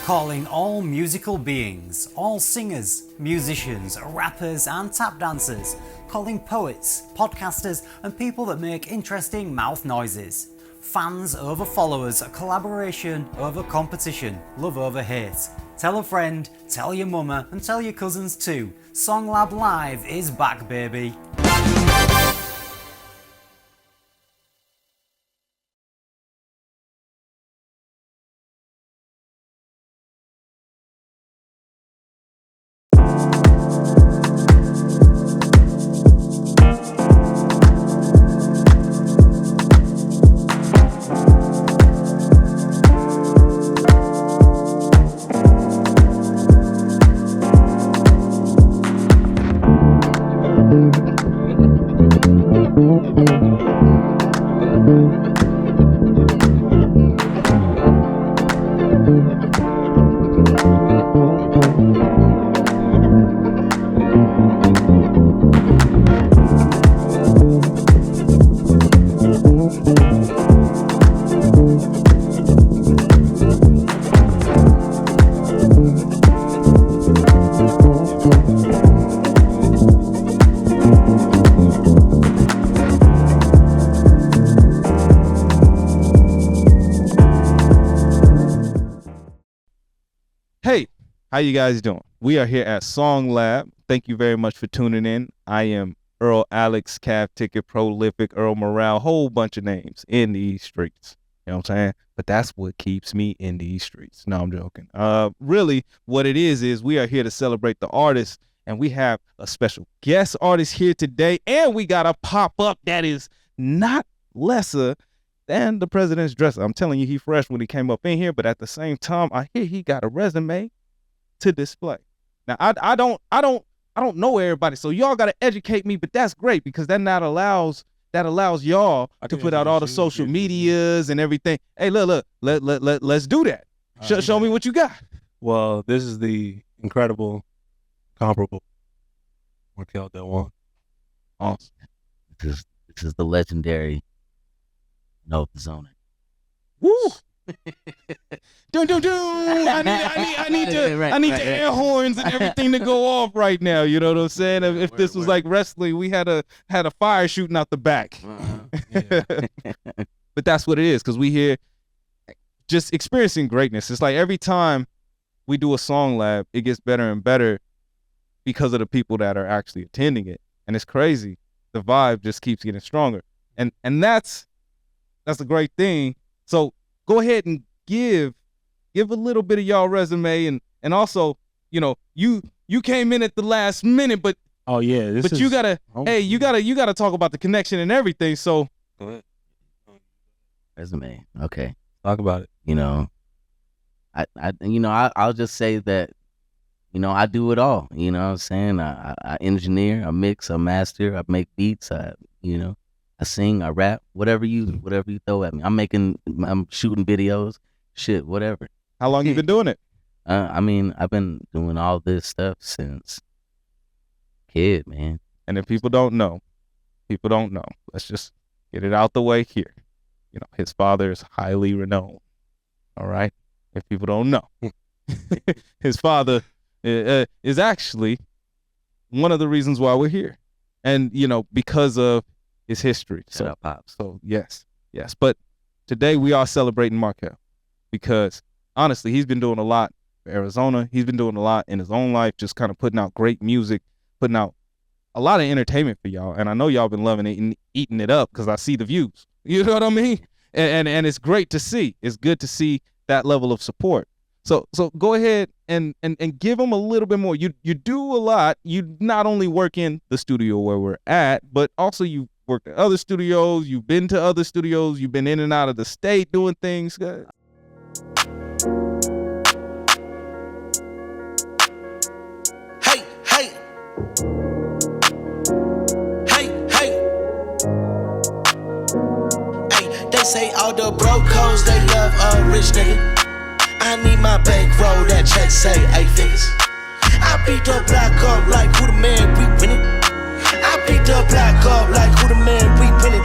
calling all musical beings, all singers, musicians, rappers and tap dancers, calling poets, podcasters and people that make interesting mouth noises. Fans over followers, collaboration over competition, love over hate. Tell a friend, tell your mama and tell your cousins too. SongLab Live is back, baby. Hey, how you guys doing? We are here at SongLab. Thank you very much for tuning in. I am Earl Alex, Cav Ticket, Prolific, Earl Morale, whole bunch of names in these streets. You know what I'm saying? But that's what keeps me in these streets. No, I'm joking. Really, what it is we are here to celebrate the artists, and we have a special guest artist here today, and we got a pop-up that is not lesser than the president's dresser. I'm telling you, he fresh when he came up in here, but at the same time, I hear he got a resume to display. Now, I don't know everybody, so y'all got to educate me, but that's great because that allows y'all to put out all the social medias and everything. Hey, look, let's do that. Show me what you got. Well, this is the incredible, comparable Marquel DelJuan. Awesome. This is the legendary NovTheZoner. Woo! Dun, dun, dun. I need the air horns and everything to go off right now. You know what I'm saying? If this was like wrestling, we had a fire shooting out the back. But that's what it is, because we here just experiencing greatness. It's like every time we do a SongLab, it gets better and better because of the people that are actually attending it. And it's crazy. The vibe just keeps getting stronger. And that's a great thing. So go ahead and give a little bit of y'all resume, and also, you know, you came in at the last minute, but you gotta talk about the connection and everything. So go ahead. Resume. Okay. Talk about it. You know, I'll just say that, you know, I do it all. You know what I'm saying? I engineer, I mix, I master, I make beats, I sing, I rap, whatever you throw at me. I'm shooting videos, shit, whatever. how long you been doing it? I've been doing all this stuff since kid, man. And if people don't know, let's just get it out the way here. You know, his father is highly renowned. All right? If people don't know, his father is actually one of the reasons why we're here. And, you know, because of his history. Shout out, Pops. So yes. But today we are celebrating Marquel because honestly, he's been doing a lot for Arizona. He's been doing a lot in his own life, just kind of putting out great music, putting out a lot of entertainment for y'all. And I know y'all been loving it and eating it up because I see the views. You know what I mean? And it's great to see. It's good to see that level of support. So go ahead and give him a little bit more. You do a lot. You not only work in the studio where we're at, but also you worked at other studios. You've been to other studios. You've been in and out of the state doing things. Hey, they say all the broke hoes, they love a rich nigga. I need my bankroll, that check say 8 figures. I beat the block up like who the man, we winning. I beat the block up like who the man, we winning.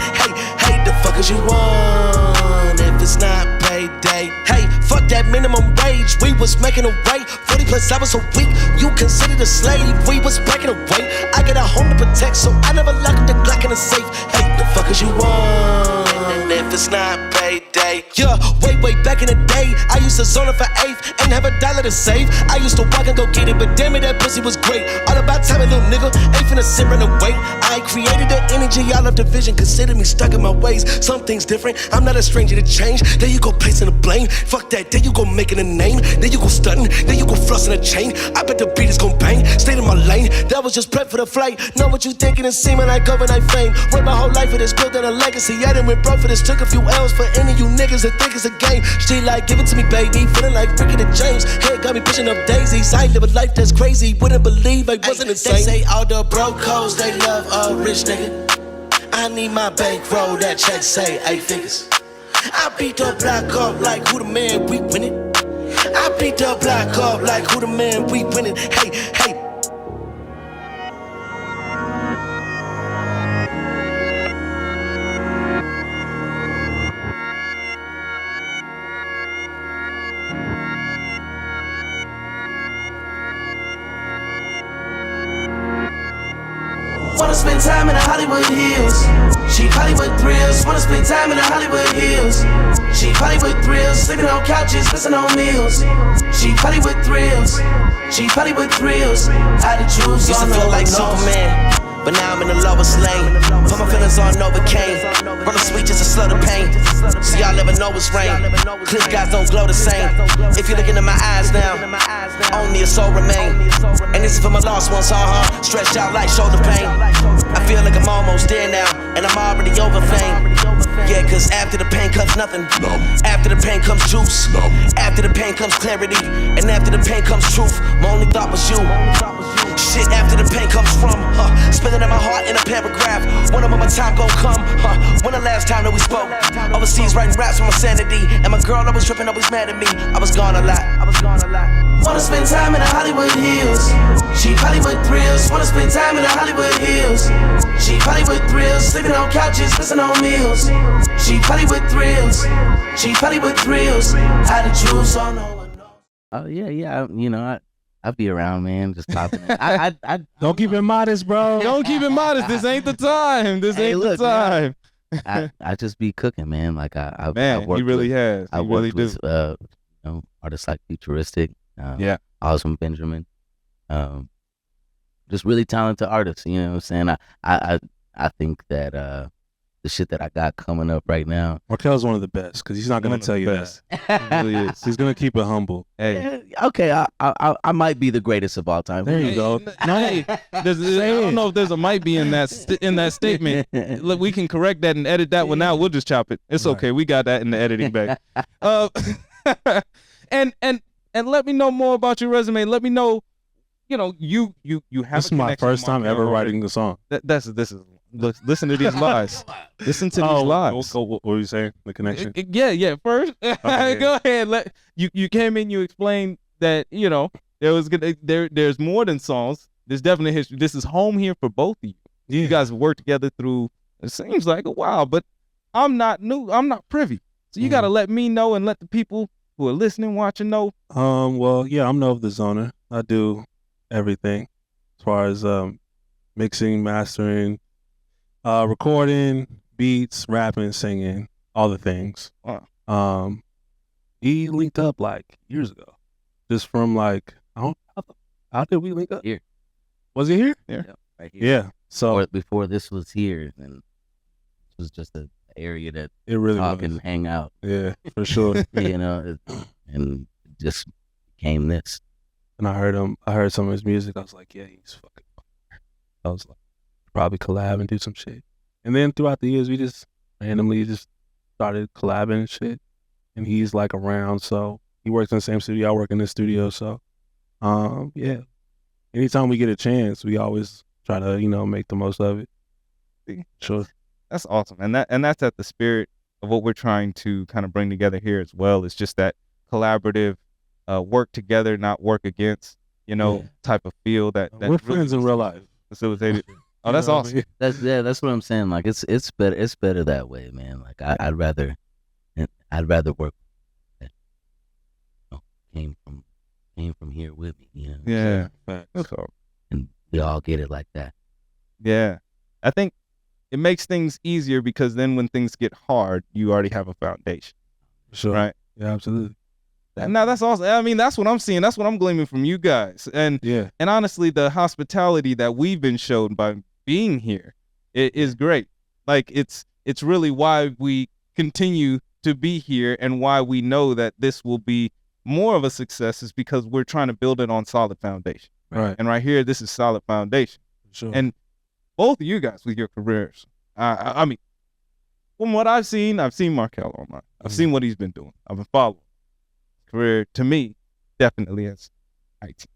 Hey, the fuck is you want if it's not payday? Hey, fuck that minimum wage, age. We was making a way, 40 plus hours a week. You considered a slave, we was breaking away. I got a home to protect, so I never locked the Glock in a safe. Hey, the fuck is you want? If it's not payday, yeah, way back in the day, I used to zone it for eighth and have $1 to save. I used to walk and go get it, but damn it, that pussy was great. All about time, little nigga, ain't finna sit and wait. I created the energy, all of division, consider me stuck in my ways. Some things different, I'm not a stranger to change. There you go placing the blame, fuck that, there you go making a name. There you go stunting, there you go flossing a chain. I bet the beat is gon' bang, stayed in my lane. That was just prep for the flight. Know what you thinking and seeming like overnight fame. Worked my whole life for this, building a legacy. I done went broke for this, took a few L's for any of you niggas that think it's a game. She like, give it to me, baby, feeling like Ricky the James. Head got me pushing up daisies. I live a life that's crazy, wouldn't believe I wasn't insane. They say all the broke hoes, they love a rich nigga. I need my bankroll, that check say 8 figures. I beat the block up like who the man, we winning. I beat the block up like who the man, we winning. Hey, hey. Wanna spend time in the Hollywood Hills. Cheap Hollywood thrills. Wanna spend time in the Hollywood Hills. Cheap Hollywood thrills. Sleeping on couches, missing on meals. Cheap Hollywood thrills. Cheap Hollywood thrills. I had to choose. Used to feel like Superman, but now I'm in the lowest lane. Put my feelings on Novocaine. Roll the sweet just to slow the pain. So y'all never know it's rain. Clear skies don't glow the same. If you look into my eyes now, only a soul remain. And this is for my lost ones, stretched out like shoulder pain. I feel like I'm almost there now, and I'm already over fame. Yeah, cause after the pain comes nothing. After the pain comes juice. After the pain comes clarity. And after the pain comes truth. My only thought was you. Shit after the pain comes from, spilling in my heart in a paragraph. When my time gon' come, when the last time that we spoke? Overseas writing raps for my sanity. And my girl always tripping, always mad at me. I was gone a lot. Wanna spend time in the Hollywood Hills. Cheap Hollywood thrills. Wanna spend time in the Hollywood Hills. Cheap Hollywood thrills. Sleeping on couches, missing on meals. Cheap Hollywood thrills. Cheap Hollywood thrills. How to choose, so no one knows. Oh yeah. I'll be around, man, just popping it. Don't keep it modest, bro. Don't keep it modest. This ain't the time. This ain't the time. I just be cooking, man. Like I Man, he really has. I He really worked do. with artists like Futuristic, Yeah. Awesome Benjamin, just really talented artists. You know what I'm saying? I think that the shit that I got coming up right now. Markel's one of the best because he's not going to tell you that. He really is. He's going to keep it humble. Hey. Okay, I might be the greatest of all time. There you go. Hey, I don't know if there's a might be in that statement. Look, we can correct that and edit that one out. We'll just chop it. It's okay. We got that in the editing bag. And let me know more about your resume. Let me know. You know, you have. This is my first time ever writing the song. This is. Listen to these lies. Listen to these lies. What were you saying? The connection? Yeah. First, go ahead. You came in. You explained that there's more than songs. There's definitely history. This is home here for both of you. Yeah. You guys have worked together through. It seems like a while, but I'm not new. I'm not privy. So you got to let me know and let the people who are listening, watching know. Well, yeah, I'm NovTheZoner. I do everything as far as mixing, mastering. Recording, beats, rapping, singing, all the things. Wow. He linked up like years ago. Just from like, how did we link up? Here. Was he here? Yeah. Right here. Yeah. So Before this was here, and it was just an area that it really talk was. and hang out. Yeah, for sure. And just became this. And I heard some of his music. I was like, yeah, he's fucking fire. I was like, probably collab and do some shit. And then throughout the years, we just randomly just started collabing and shit. And he's like around, so he works in the same studio. I work in this studio, so yeah. Anytime we get a chance, we always try to make the most of it. Sure. That's awesome, and that's at the spirit of what we're trying to kind of bring together here as well. It's just that collaborative, work together, not work against, type of feel that we're friends in real life. Facilitated. Oh, that's awesome. That's what I'm saying. Like it's better that way, man. Like I'd rather work. came from here with me, you know. Yeah. Facts. That's all. And we all get it like that. Yeah. I think it makes things easier because then when things get hard, you already have a foundation. Sure. Right. Yeah, absolutely. And now that's awesome. I mean, that's what I'm seeing. That's what I'm gleaming from you guys. And Yeah. and honestly, the hospitality that we've been shown by being here is great. Like it's really why we continue to be here and why we know that this will be more of a success is because we're trying to build it on solid foundation. Right. And right here, this is solid foundation. Sure. And both of you guys with your careers, I mean, from what I've seen Marquel online. I've seen what he's been doing. I've been following his career. To me, definitely has IT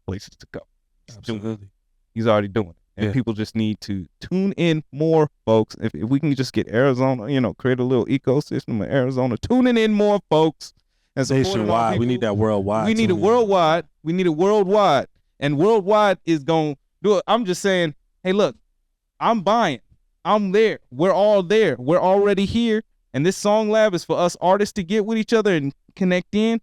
places to go. Absolutely. He's already doing it. And Yeah. people just need to tune in more, folks. If we can just get Arizona, create a little ecosystem of Arizona, tuning in more, folks. And supporting our Nationwide. We people. need that worldwide. We need it worldwide. We need it worldwide. And worldwide is going to do it. I'm just saying, hey, look, I'm buying. I'm there. We're all there. We're already here. And this SongLab is for us artists to get with each other and connect in.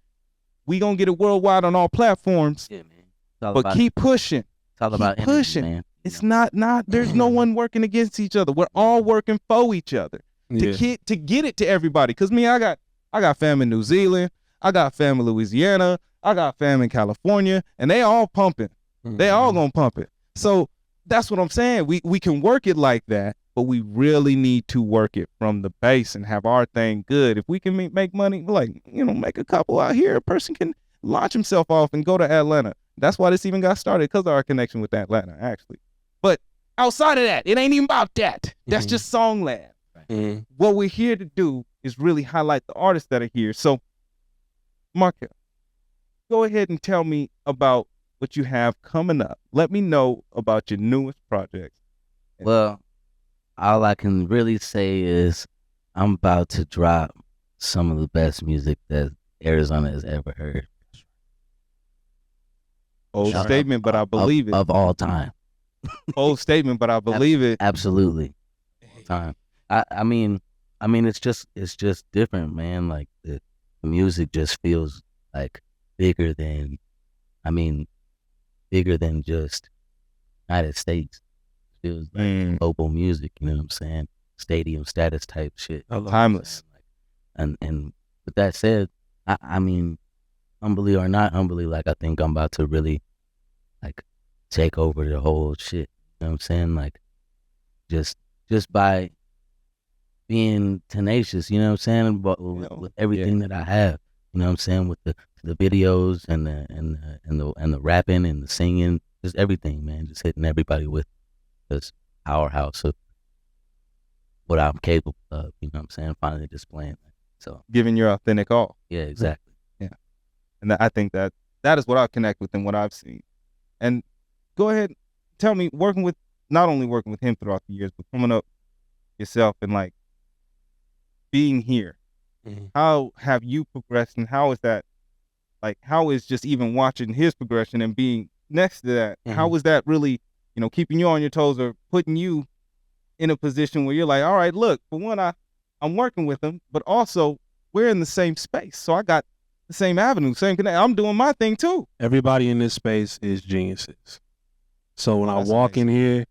We going to get it worldwide on all platforms. Yeah, man. It's all But about, keep pushing. it's all about keep energy, pushing. man. It's not, there's no one working against each other. We're all working for each other to get it to everybody. Because me, I got fam in New Zealand. I got fam in Louisiana. I got fam in California. And they all pumping. They all gonna pump it. So that's what I'm saying. We can work it like that, but we really need to work it from the base and have our thing good. If we can make money, like, make a couple out here, a person can launch himself off and go to Atlanta. That's why this even got started, because of our connection with Atlanta, actually. But outside of that, it ain't even about that. That's just SongLab. What we're here to do is really highlight the artists that are here. So, Marquel, go ahead and tell me about what you have coming up. Let me know about your newest projects. Well, all I can really say is I'm about to drop some of the best music that Arizona has ever heard. Bold Shout statement, but I believe it. Of all time. Bold statement, but I believe it. Absolutely. Time. I mean it's just different, man. Like the music just feels like bigger than just United States. It feels like global music, you know what I'm saying? Stadium status type shit. Timeless. And with that said, I mean, humbly or not humbly, like I think I'm about to really like take over the whole shit. You know what I'm saying? Like just by being tenacious, you know what I'm saying? But with everything that I have, you know what I'm saying? With the videos and the rapping and the singing, just everything, man. Just hitting everybody with this powerhouse of what I'm capable of, you know what I'm saying? Finally displaying that. So Giving your authentic all. yeah, exactly. Yeah. And I think that is what I connect with and what I've seen. And go ahead, tell me, not only working with him throughout the years, but coming up yourself and like being here, how have you progressed, and how is that, like, how is just even watching his progression and being next to that, how is that really, keeping you on your toes or putting you in a position where you're like, all right, look, for one, I'm working with him, but also we're in the same space. So I got the same avenue, same connect. I'm doing my thing too. Everybody in this space is geniuses. So when I walk in here,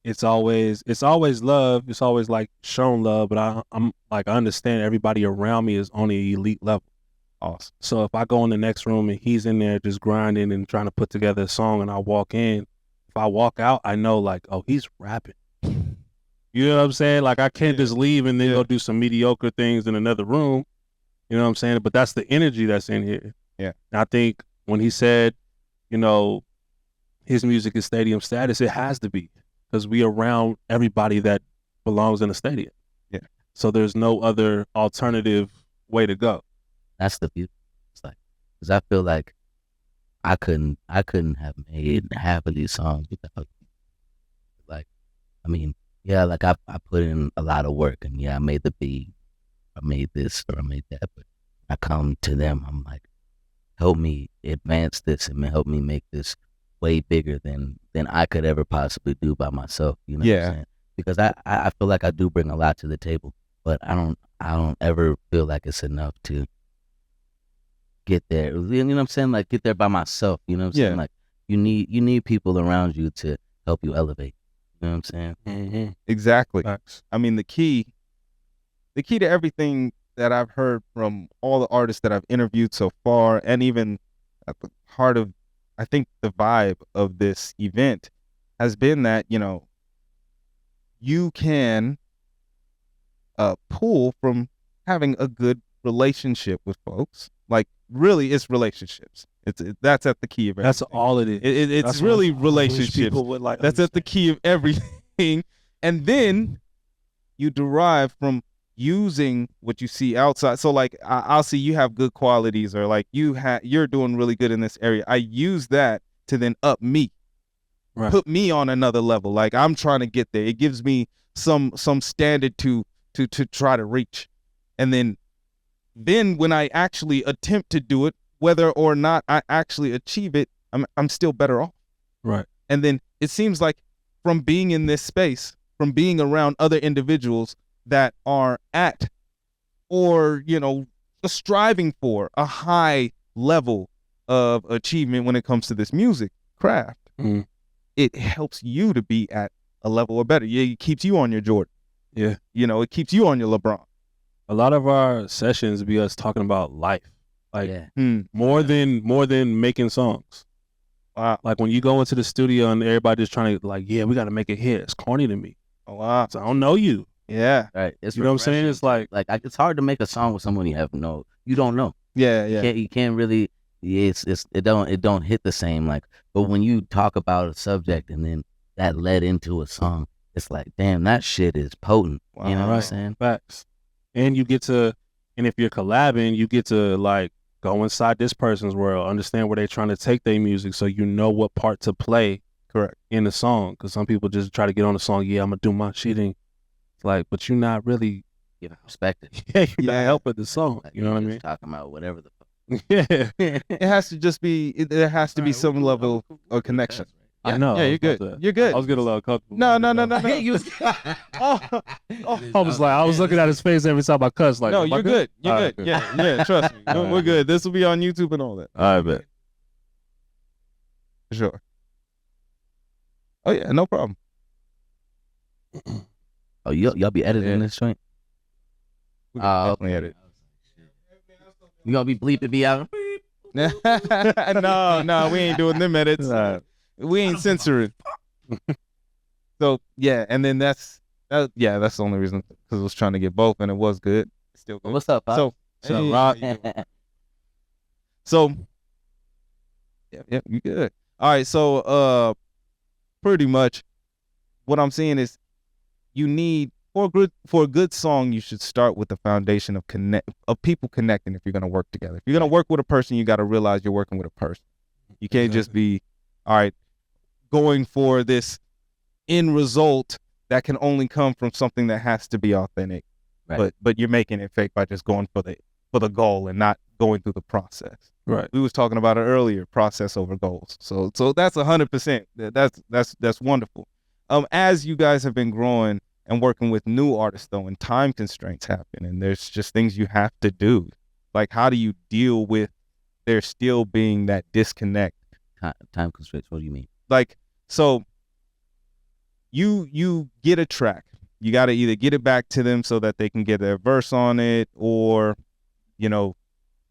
it's always love. It's always like shown love, but I'm like, I understand everybody around me is on the elite level. Awesome. So if I go in the next room and he's in there just grinding and trying to put together a song, and I walk in, if I walk out, I know like, oh, he's rapping. You know what I'm saying? Like I can't just leave and then go do some mediocre things in another room. You know what I'm saying? But that's the energy that's in here. Yeah. And I think when he said, his music is stadium status, it has to be, because we around everybody that belongs in a stadium. Yeah. So there's no other alternative way to go. That's the beauty. It's like, because I feel like I couldn't have made half of these songs without, like, I mean, yeah, like I put in a lot of work, and yeah, I made the beat, I made this or I made that, but I come to them, I'm like, help me advance this and help me make this way bigger than I could ever possibly do by myself. You know what I'm saying? Because I feel like I do bring a lot to the table, but I don't ever feel like it's enough to get there. You know what I'm saying? Like get there by myself. You know what I'm saying? Like you need people around you to help you elevate. You know what I'm saying? Mm-hmm. Exactly. Facts. I mean, the key to everything that I've heard from all the artists that I've interviewed so far, and even at the heart of, I think, the vibe of this event has been that, you know, you can pull from having a good relationship with folks. Like, really, it's relationships. That's at the key of everything. That's all it is. It's That's really what I wish relationships. people would like. That's at the key of everything. And then you derive from using what you see outside. So like I'll see you have good qualities, or like you're doing really good in this area. I use that to then up me, Right. put me on another level. Like I'm trying to get there. It gives me some standard to try to reach. And then when I actually attempt to do it, whether or not I actually achieve it, I'm still better off. Right. And then it seems like from being in this space, from being around other individuals that are at, or, you know, striving for a high level of achievement when it comes to this music craft, it helps you to be at a level or better. Yeah, it keeps you on your Jordan. Yeah. You know, it keeps you on your LeBron. A lot of our sessions be us talking about life, like more than making songs. Wow. Like when you go into the studio and everybody's trying to like, yeah, we got to make a hit. It's corny to me. Oh wow. So I don't know you. Yeah. Right. It's You know what I'm saying? It's like it's hard to make a song with someone you don't know. Yeah. You can't really. It don't hit the same. Like, but when you talk about a subject and then that led into a song, it's like, damn, that shit is potent. Wow. You know what I'm saying? facts. And you get to, and if you're collabing, you get to like go inside this person's world, understand where they're trying to take their music, so you know what part to play. Correct. In the song, because some people just try to get on the song. Yeah, I'm gonna do my shit. And it's like, but you're not really. Give it perspective. Yeah, you're not helping the song. Like, You know what I just mean? Talking about whatever the fuck. Yeah. It has to just be. There has to be some level of connection. I know. Yeah, you're good. You're good. I was getting a little comfortable. No. I was looking at his face every time I cuss. Like, No, am I you're good. You're All good. right, Yeah. Trust me. We're good. This will be on YouTube and all that. I bet. For sure. Oh yeah, no problem. Oh, y'all be editing this joint? We can definitely edit. You gonna be bleeping me out? No, we ain't doing them edits. We ain't censoring. So yeah, and then that's the only reason, because I was trying to get both, and it was good. Still good. What's up, Pop? So, What's up, hey, Rock? So yeah, you good. All right, so pretty much what I'm saying is, you need, for a good song, you should start with the foundation of people connecting. If you're gonna work together, if you're gonna work with a person, you got to realize you're working with a person. You can't just be, all right, going for this end result that can only come from something that has to be authentic. Right. But you're making it fake by just going for the goal and not going through the process. Right. We was talking about it earlier, process over goals. So that's 100%. That's wonderful. As you guys have been growing and working with new artists, though, and time constraints happen, and there's just things you have to do. Like, how do you deal with there still being that disconnect? Time constraints. What do you mean? Like, so you get a track. You got to either get it back to them so that they can get their verse on it, or, you know,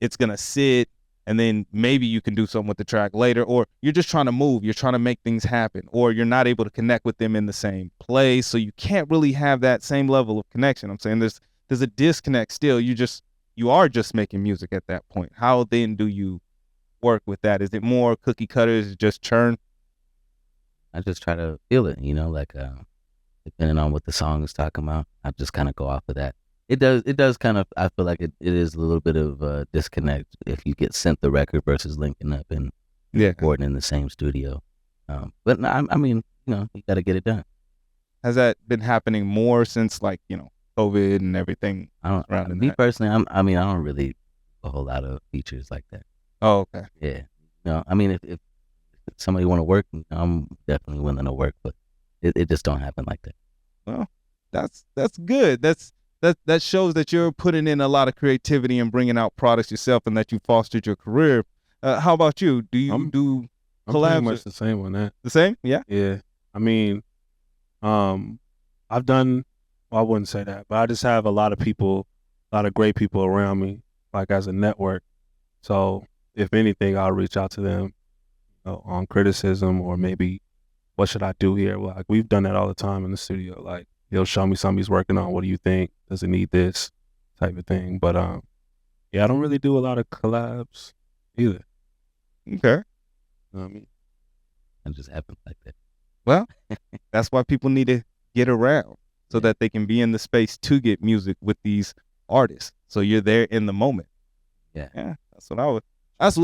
it's going to sit, and then maybe you can do something with the track later, or you're just trying to move, you're trying to make things happen, or you're not able to connect with them in the same place, so you can't really have that same level of connection. I'm saying there's a disconnect still. You are just making music at that point. How then do you work with that? Is it more cookie cutters, is it just churn? I just try to feel it, like depending on what the song is talking about, I just kind of go off of that. It does kind of, I feel like it is a little bit of a disconnect if you get sent the record versus linking up and recording in the same studio. But no, I mean, you got to get it done. Has that been happening more since, like, COVID and everything? Me personally, I don't really a whole lot of features like that. Oh, okay. Yeah. I mean, if somebody want to work, I'm definitely willing to work, but it just don't happen like that. Well, that's good. that shows that you're putting in a lot of creativity and bringing out products yourself, and that you fostered your career. How about you? Do you do I'm collabs? pretty much the same on that. The same? Yeah. Yeah. I mean, I've done. Well, I wouldn't say that, but I just have a lot of people, a lot of great people around me, like as a network. So if anything, I'll reach out to them on criticism, or maybe what should I do here? Well, like we've done that all the time in the studio. Like he'll show me something he's working on. What do you think? Does it need this type of thing? But yeah, I don't really do a lot of collabs either. Okay. You know what I mean? It just happens like that. Well, that's why people need to get around, so Yeah. that they can be in the space to get music with these artists. So you're there in the moment. Yeah. Yeah. That's what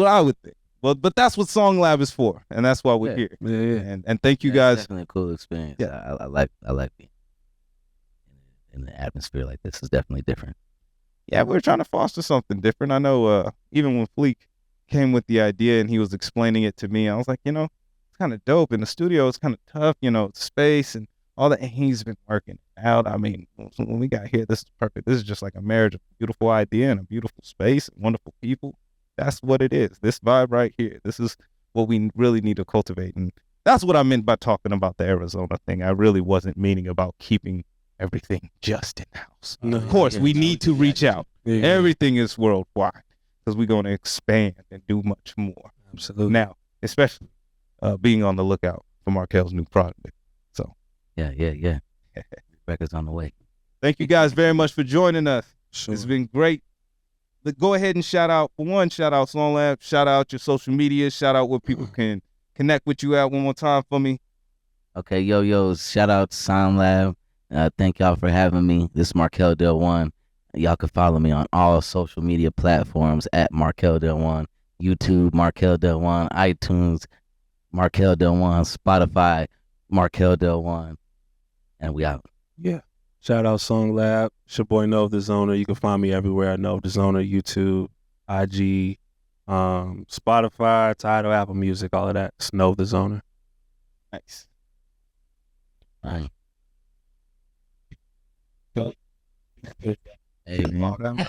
I would think. Well, but that's what SongLab is for, and that's why we're here. Yeah, yeah. And thank you Yeah, it's guys. definitely a cool experience. Yeah. I like being in the atmosphere like this. Is definitely different. Yeah, we're trying to foster something different. I know even when Fleek came with the idea and he was explaining it to me, I was like, it's kind of dope. In the studio, it's kind of tough, space and all that. And he's been working it out. I mean, when we got here, this is perfect. This is just like a marriage of a beautiful idea and a beautiful space and wonderful people. That's what it is. This vibe right here. This is what we really need to cultivate. And that's what I meant by talking about the Arizona thing. I really wasn't meaning about keeping everything just in-house. No. Of course, we need to reach out. Yeah. Everything is worldwide because we're going to expand and do much more. Absolutely. Now, especially being on the lookout for Markel's new project. So Yeah. Records on the way. thank you guys very much for joining us. Sure. It's been great. Go ahead and shout out SongLab, shout out your social media, shout out where people can connect with you at one more time for me. Okay, yo, shout out to SongLab. Thank y'all for having me. This is Marquel DelJuan. Y'all can follow me on all social media platforms at Marquel DelJuan, YouTube, Marquel DelJuan, iTunes, Marquel DelJuan, Spotify, Marquel DelJuan, and we out. Yeah. Shout out SongLab. It's your boy NovTheZoner. You can find me everywhere. NovTheZoner, YouTube, IG, Spotify, Tidal, Apple Music, all of that. It's NovTheZoner. Nice. All right. Go. Hey, man.